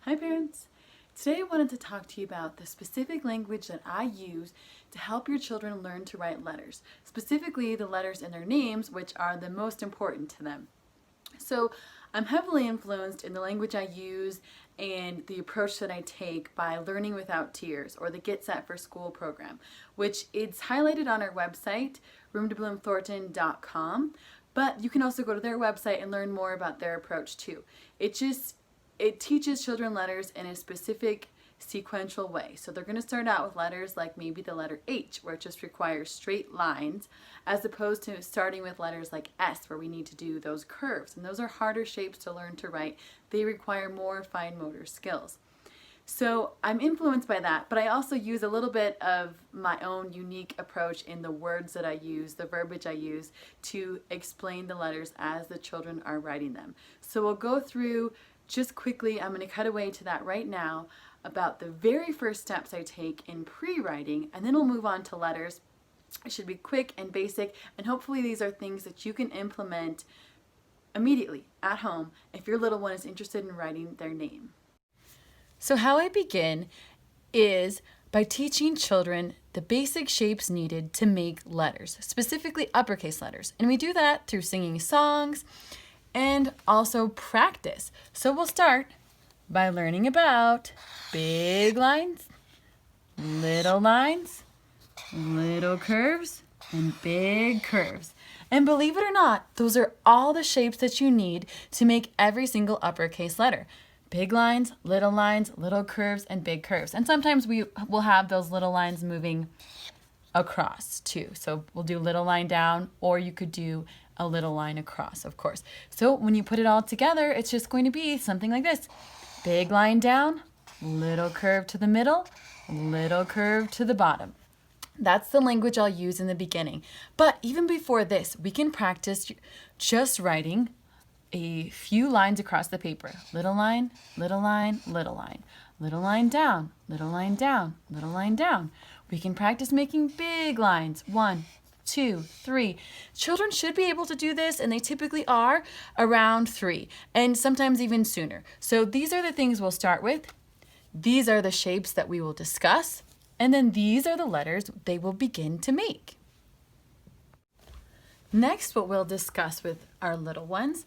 Hi parents! Today I wanted to talk to you about the specific language that I use to help your children learn to write letters, specifically the letters in their names, which are the most important to them. So I'm heavily influenced in the language I use and the approach that I take by Learning Without Tears, or the Get Set for School program, which it's highlighted on our website, roomtobloomthornton.com, but you can also go to their website and learn more about their approach too. It teaches children letters in a specific sequential way. So they're going to start out with letters like maybe the letter H, where it just requires straight lines, as opposed to starting with letters like S, where we need to do those curves. And those are harder shapes to learn to write. They require more fine motor skills. So I'm influenced by that, but I also use a little bit of my own unique approach in the words that I use, the verbiage I use to explain the letters as the children are writing them. So we'll go through just quickly. I'm going to cut away to that right now about the very first steps I take in pre-writing, and then we'll move on to letters. It should be quick and basic, and hopefully these are things that you can implement immediately at home if your little one is interested in writing their name. So how I begin is by teaching children the basic shapes needed to make letters, specifically uppercase letters. And we do that through singing songs and also practice. So we'll start by learning about big lines, little curves, and big curves. And believe it or not, those are all the shapes that you need to make every single uppercase letter. Big lines, little curves, and big curves. And sometimes we will have those little lines moving across too. So we'll do little line down, or you could do a little line across, of course. So when you put it all together, it's just going to be something like this. Big line down, little curve to the middle, little curve to the bottom. That's the language I'll use in the beginning. But even before this, we can practice just writing a few lines across the paper. Little line, little line, little line. Little line down, little line down, little line down. We can practice making big lines. 1, 2, 3. Children should be able to do this, and they typically are around 3, and sometimes even sooner. So these are the things we'll start with. These are the shapes that we will discuss, and then these are the letters they will begin to make. Next, what we'll discuss with our little ones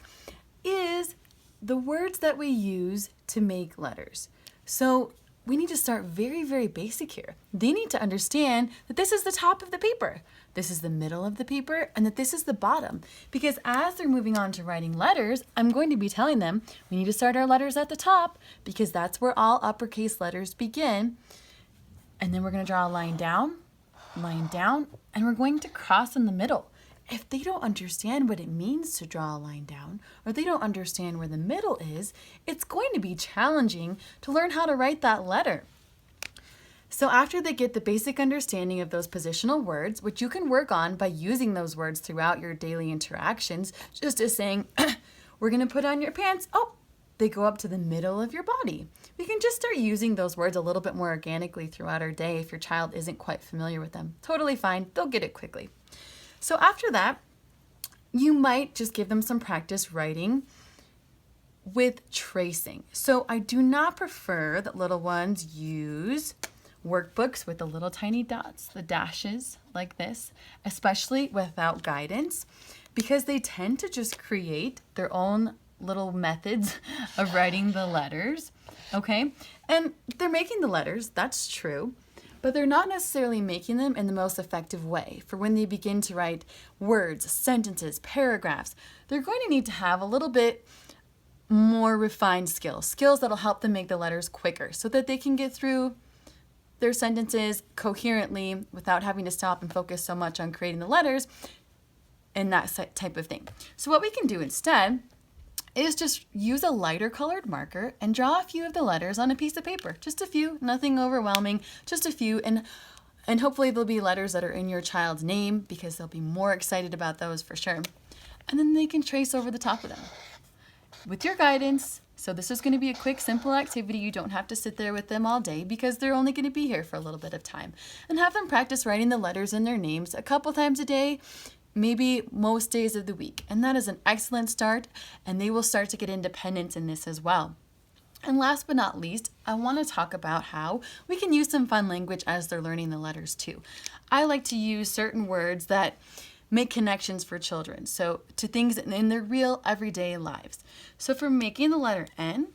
is the words that we use to make letters. So we need to start very, very basic here. They need to understand that this is the top of the paper, this is the middle of the paper, and that this is the bottom. Because as they're moving on to writing letters, I'm going to be telling them we need to start our letters at the top, because that's where all uppercase letters begin. And then we're going to draw a line down, and we're going to cross in the middle. If they don't understand what it means to draw a line down, or they don't understand where the middle is, it's going to be challenging to learn how to write that letter. So after they get the basic understanding of those positional words, which you can work on by using those words throughout your daily interactions, just as saying, we're going to put on your pants. Oh, they go up to the middle of your body. We can just start using those words a little bit more organically throughout our day if your child isn't quite familiar with them. Totally fine. They'll get it quickly. So after that, you might just give them some practice writing with tracing. So I do not prefer that little ones use workbooks with the little tiny dots, the dashes like this, especially without guidance, because they tend to just create their own little methods of writing the letters, okay? And they're making the letters, that's true, but they're not necessarily making them in the most effective way. For when they begin to write words, sentences, paragraphs, they're going to need to have a little bit more refined skills that'll help them make the letters quicker so that they can get through their sentences coherently without having to stop and focus so much on creating the letters and that type of thing. So what we can do instead is just use a lighter colored marker and draw a few of the letters on a piece of paper. Just a few, nothing overwhelming, just a few. And hopefully there'll be letters that are in your child's name, because they'll be more excited about those for sure. And then they can trace over the top of them with your guidance. So this is going to be a quick, simple activity. You don't have to sit there with them all day, because they're only going to be here for a little bit of time. And have them practice writing the letters in their names a couple times a day, maybe most days of the week. And that is an excellent start, and they will start to get independence in this as well. And last but not least, I want to talk about how we can use some fun language as they're learning the letters too. I like to use certain words that make connections for children, so to things in their real everyday lives. So for making the letter N,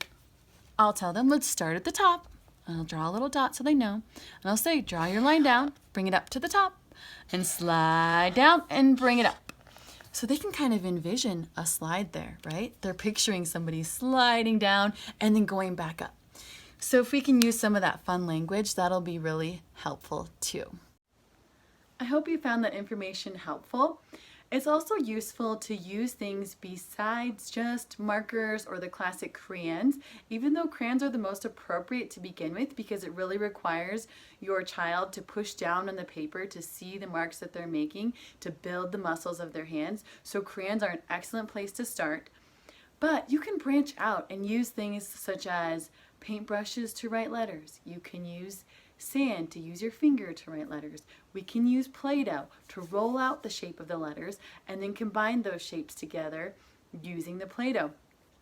I'll tell them, let's start at the top. I'll draw a little dot so they know. And I'll say, draw your line down, bring it up to the top, and slide down and bring it up. So they can kind of envision a slide there, right? They're picturing somebody sliding down and then going back up. So if we can use some of that fun language, that'll be really helpful too. I hope you found that information helpful. It's also useful to use things besides just markers or the classic crayons, even though crayons are the most appropriate to begin with because it really requires your child to push down on the paper to see the marks that they're making, to build the muscles of their hands. So crayons are an excellent place to start. But you can branch out and use things such as paintbrushes to write letters. You can use sand to use your finger to write letters. We can use Play-Doh to roll out the shape of the letters and then combine those shapes together using the Play-Doh.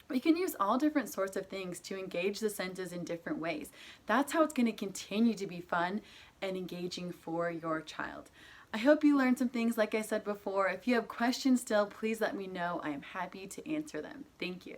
We can use all different sorts of things to engage the senses in different ways. That's how it's going to continue to be fun and engaging for your child. I hope you learned some things like I said before. If you have questions still, please let me know. I am happy to answer them. Thank you.